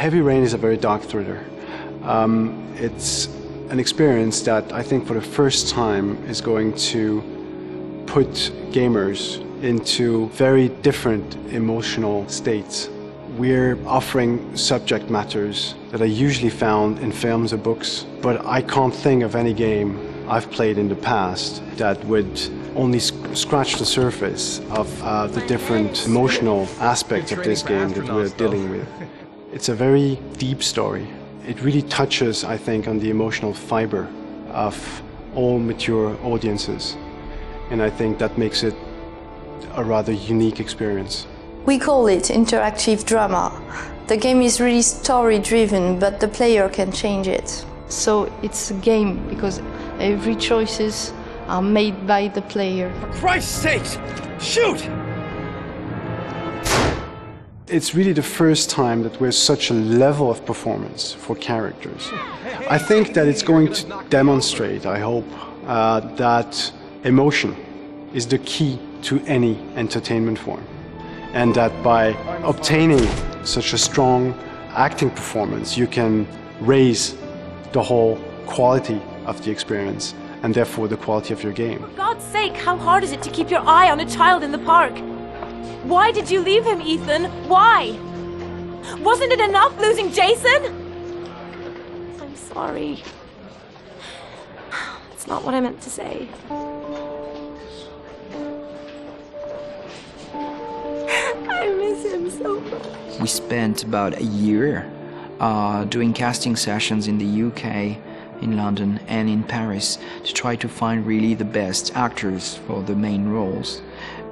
Heavy Rain is a very dark thriller. It's an experience that I think for the first time is going to put gamers into very different emotional states. We're offering subject matters that are usually found in films or books, but I can't think of any game I've played in the past that would only scratch the surface of the different emotional aspects of this game that we're dealing with. It's a very deep story. It really touches, I think, on the emotional fiber of all mature audiences, and I think that makes it a rather unique experience. We call it interactive drama. The game is really story-driven, but the player can change it. So it's a game because every choices are made by the player. For Christ's sake, shoot! It's really the first time that we're such a level of performance for characters. I think that it's going to demonstrate, I hope, that emotion is the key to any entertainment form. And that by obtaining such a strong acting performance, you can raise the whole quality of the experience and therefore the quality of your game. For God's sake, how hard is it to keep your eye on a child in the park? Why did you leave him, Ethan? Why? Wasn't it enough losing Jason? I'm sorry. It's not what I meant to say. I miss him so much. We spent about a year doing casting sessions in the UK, in London and in Paris to try to find really the best actors for the main roles.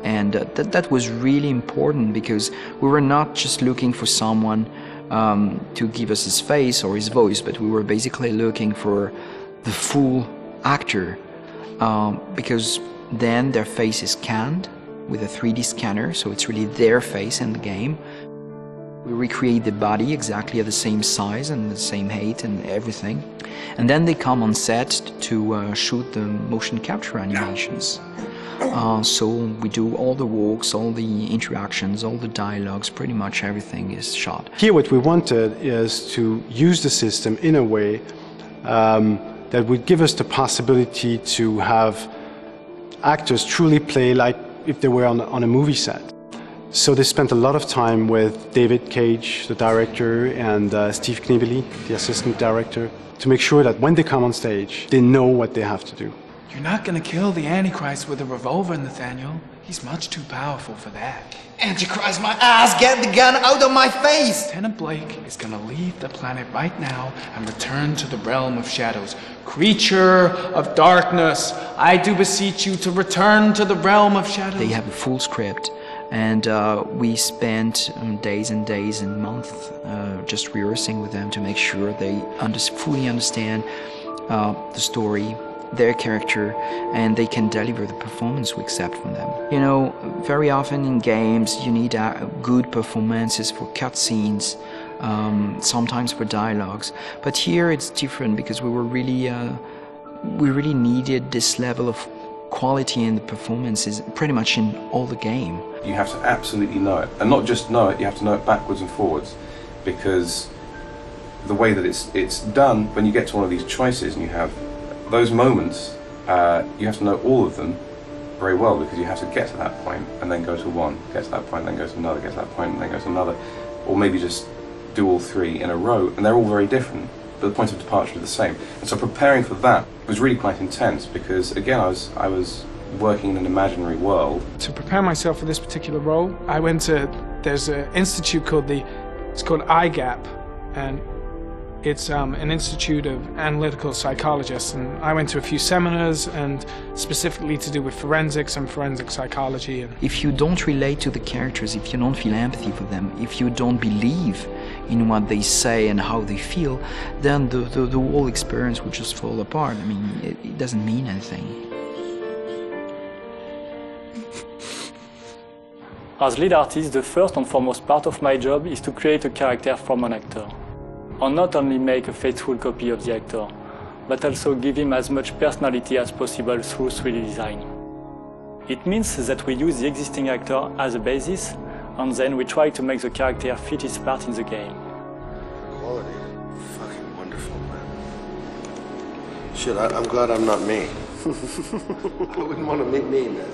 And that was really important because we were not just looking for someone to give us his face or his voice, but we were basically looking for the full actor because then their face is scanned with a 3D scanner, so it's really their face in the game. We recreate the body exactly at the same size and the same height and everything. And then they come on set to shoot the motion capture animations. So we do all the walks, all the interactions, all the dialogues, pretty much everything is shot. Here what we wanted is to use the system in a way that would give us the possibility to have actors truly play like if they were on a movie set. So they spent a lot of time with David Cage, the director, and Steve Knebely, the assistant director, to make sure that when they come on stage, they know what they have to do. You're not gonna kill the Antichrist with a revolver, Nathaniel. He's much too powerful for that. Antichrist, my ass! Get the gun out of my face! Lieutenant Blake is gonna leave the planet right now and return to the realm of shadows. Creature of darkness, I do beseech you to return to the realm of shadows. They have a full script, and we spent days and days and months just rehearsing with them to make sure they fully understand the story, their character, and they can deliver the performance we accept from them. You know, very often in games you need good performances for cutscenes, sometimes for dialogues, but here it's different because we really needed this level of quality in the performances pretty much in all the game. You have to absolutely know it, and not just know it, you have to know it backwards and forwards, because the way that it's done, when you get to one of these choices and you have those moments, you have to know all of them very well, because you have to get to that point and then go to one, get to that point, then go to another, get to that point and then go to another, or maybe just do all three in a row, and they're all very different, but the point of departure is the same. And so preparing for that was really quite intense, because again I was working in an imaginary world. To prepare myself for this particular role, I went to, there's an institute called it's called IGAP, and it's an institute of analytical psychologists, and I went to a few seminars, and specifically to do with forensics and forensic psychology. If you don't relate to the characters, if you don't feel empathy for them, if you don't believe in what they say and how they feel, then the whole experience would just fall apart. I mean, it doesn't mean anything. As lead artist, the first and foremost part of my job is to create a character from an actor. And not only make a faithful copy of the actor, but also give him as much personality as possible through 3D design. It means that we use the existing actor as a basis, and then we try to make the character fit his part in the game. quality. Fucking wonderful, man. Shit, I'm glad I'm not me. I wouldn't want to meet me, man.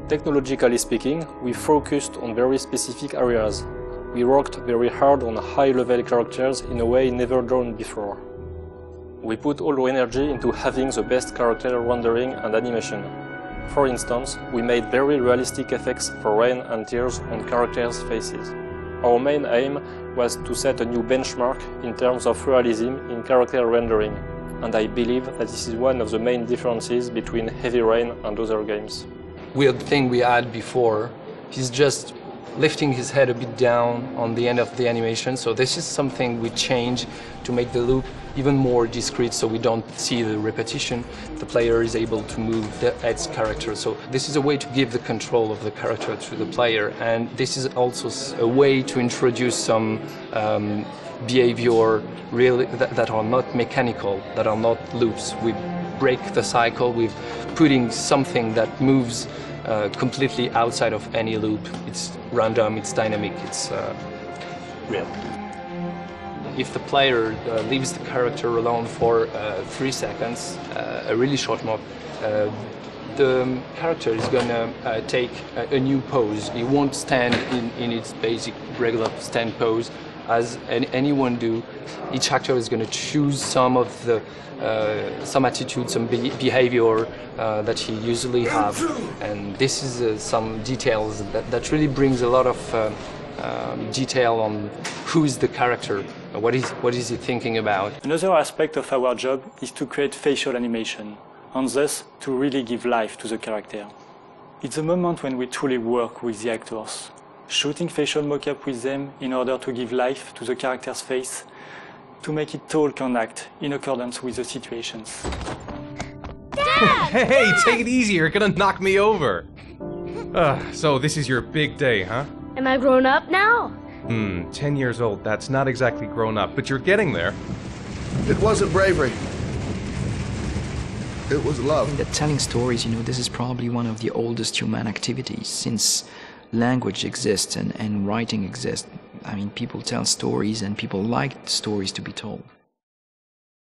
Technologically speaking, we focused on very specific areas. We worked very hard on high-level characters in a way never done before. We put all our energy into having the best character rendering and animation. For instance, we made very realistic effects for rain and tears on characters' faces. Our main aim was to set a new benchmark in terms of realism in character rendering, and I believe that this is one of the main differences between Heavy Rain and other games. Weird thing we had before, he's just lifting his head a bit down on the end of the animation, so this is something we change to make the loop even more discrete so we don't see the repetition. The player is able to move the Ed's character, so this is a way to give the control of the character to the player, and this is also a way to introduce some behavior really that are not mechanical, that are not loops. We break the cycle with putting something that moves completely outside of any loop. It's random, it's dynamic, it's real. If the player leaves the character alone for 3 seconds, a really short mob, the character is gonna take a new pose. He won't stand in its basic regular stand pose as anyone do. Each actor is gonna choose some of the some attitude, some behavior that he usually have, and this is some details that really brings a lot of detail on who is the character, what is he thinking about. Another aspect of our job is to create facial animation, and thus to really give life to the character. It's a moment when we truly work with the actors, shooting facial mock-up with them in order to give life to the character's face, to make it talk and act in accordance with the situations. Dad! Hey, take it easy, you're gonna knock me over. So this is your big day, huh? Am I grown up now? 10 years old, that's not exactly grown up, but you're getting there. It wasn't bravery. It was love. In that telling stories, this is probably one of the oldest human activities since language exists and writing exists. I mean, people tell stories and people like stories to be told.